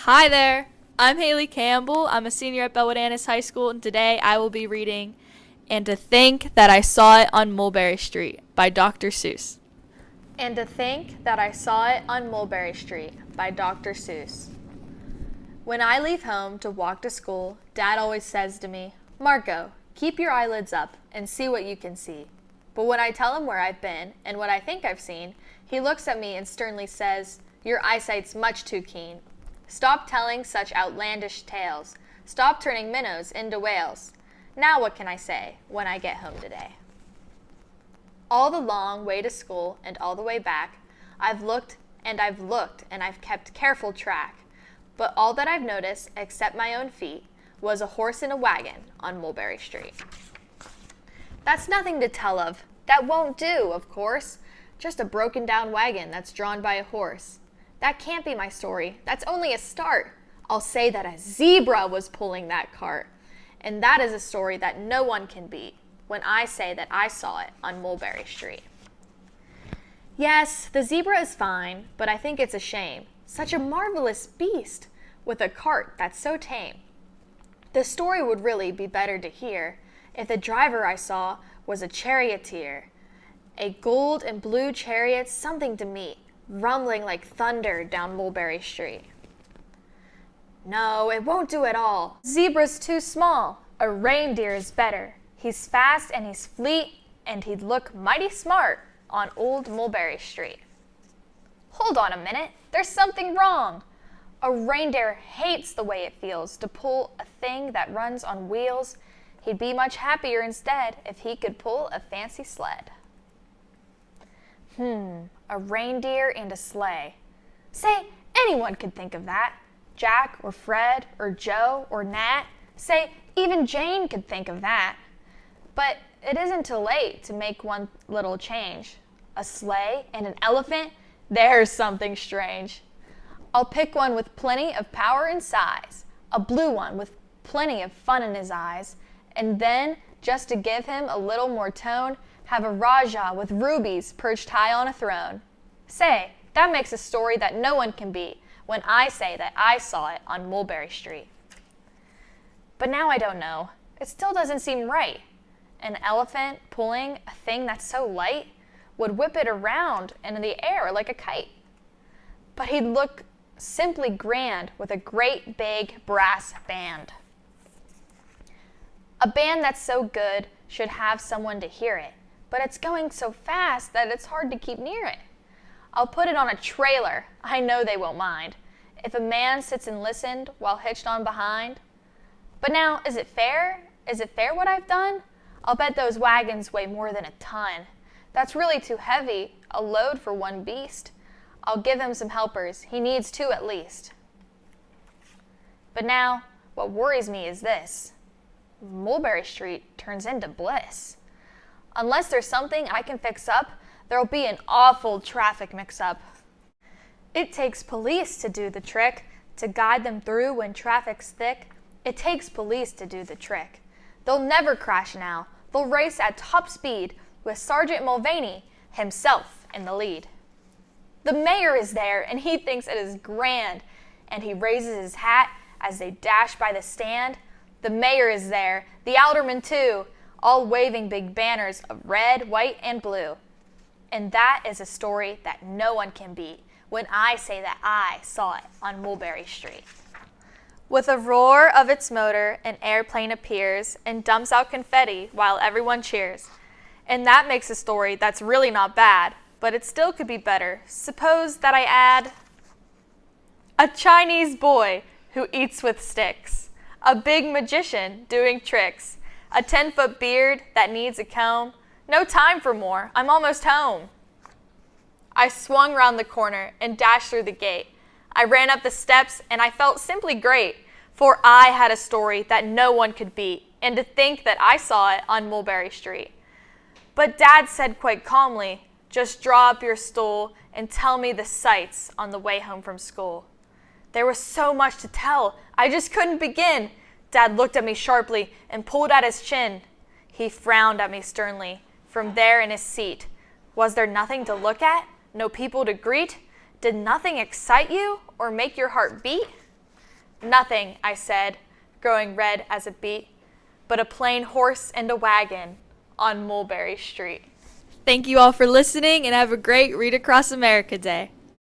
Hi there, I'm Haley Campbell. I'm a senior at Bellwood Annis High School, and today I will be reading And to Think That I Saw It on Mulberry Street by Dr. Seuss. And to Think That I Saw It on Mulberry Street by Dr. Seuss. When I leave home to walk to school, Dad always says to me, "Marco, keep your eyelids up and see what you can see." But when I tell him where I've been and what I think I've seen, he looks at me and sternly says, "Your eyesight's much too keen. Stop telling such outlandish tales. Stop turning minnows into whales. Now what can I say when I get home today?" All the long way to school and all the way back, I've looked and I've kept careful track. But all that I've noticed, except my own feet, was a horse in a wagon on Mulberry Street. That's nothing to tell of. That won't do, of course. Just a broken down wagon that's drawn by a horse. That can't be my story. That's only a start. I'll say that a zebra was pulling that cart. And that is a story that no one can beat when I say that I saw it on Mulberry Street. Yes, the zebra is fine, but I think it's a shame. Such a marvelous beast with a cart that's so tame. The story would really be better to hear if the driver I saw was a charioteer. A gold and blue chariot, something to meet, rumbling like thunder down Mulberry Street. No, it won't do at all. Zebra's too small. A reindeer is better. He's fast and he's fleet, and he'd look mighty smart on old Mulberry Street. Hold on a minute, there's something wrong. A reindeer hates the way it feels to pull a thing that runs on wheels. He'd be much happier instead if he could pull a fancy sled. A reindeer and a sleigh. Say, anyone could think of that. Jack or Fred or Joe or Nat. Say, even Jane could think of that. But it isn't too late to make one little change. A sleigh and an elephant? There's something strange. I'll pick one with plenty of power and size. A blue one with plenty of fun in his eyes. And then, just to give him a little more tone, have a Rajah with rubies perched high on a throne. Say, that makes a story that no one can beat when I say that I saw it on Mulberry Street. But now I don't know. It still doesn't seem right. An elephant pulling a thing that's so light would whip it around in the air like a kite. But he'd look simply grand with a great big brass band. A band that's so good should have someone to hear it, but it's going so fast that it's hard to keep near it. I'll put it on a trailer. I know they won't mind if a man sits and listened while hitched on behind. But now, is it fair? Is it fair what I've done? I'll bet those wagons weigh more than a ton. That's really too heavy, a load for one beast. I'll give him some helpers. He needs two at least. But now, what worries me is this. Mulberry Street turns into bliss. Unless there's something I can fix up, there'll be an awful traffic mix-up. It takes police to do the trick, to guide them through when traffic's thick. It takes police to do the trick. They'll never crash now. They'll race at top speed with Sergeant Mulvaney himself in the lead. The mayor is there, and he thinks it is grand, and he raises his hat as they dash by the stand. The mayor is there, the aldermen too, all waving big banners of red, white, and blue. And that is a story that no one can beat when I say that I saw it on Mulberry Street. With a roar of its motor, an airplane appears and dumps out confetti while everyone cheers. And that makes a story that's really not bad, but it still could be better. Suppose that I add a Chinese boy who eats with sticks, a big magician doing tricks, a 10-foot beard that needs a comb. No time for more, I'm almost home. I swung round the corner and dashed through the gate. I ran up the steps and I felt simply great, for I had a story that no one could beat, and to think that I saw it on Mulberry Street. But Dad said quite calmly, "Just draw up your stool and tell me the sights on the way home from school." There was so much to tell, I just couldn't begin. Dad looked at me sharply and pulled at his chin. He frowned at me sternly from there in his seat. Was there nothing to look at? No people to greet? Did nothing excite you or make your heart beat? Nothing, I said, growing red as a beet, but a plain horse and a wagon on Mulberry Street. Thank you all for listening, and have a great Read Across America Day.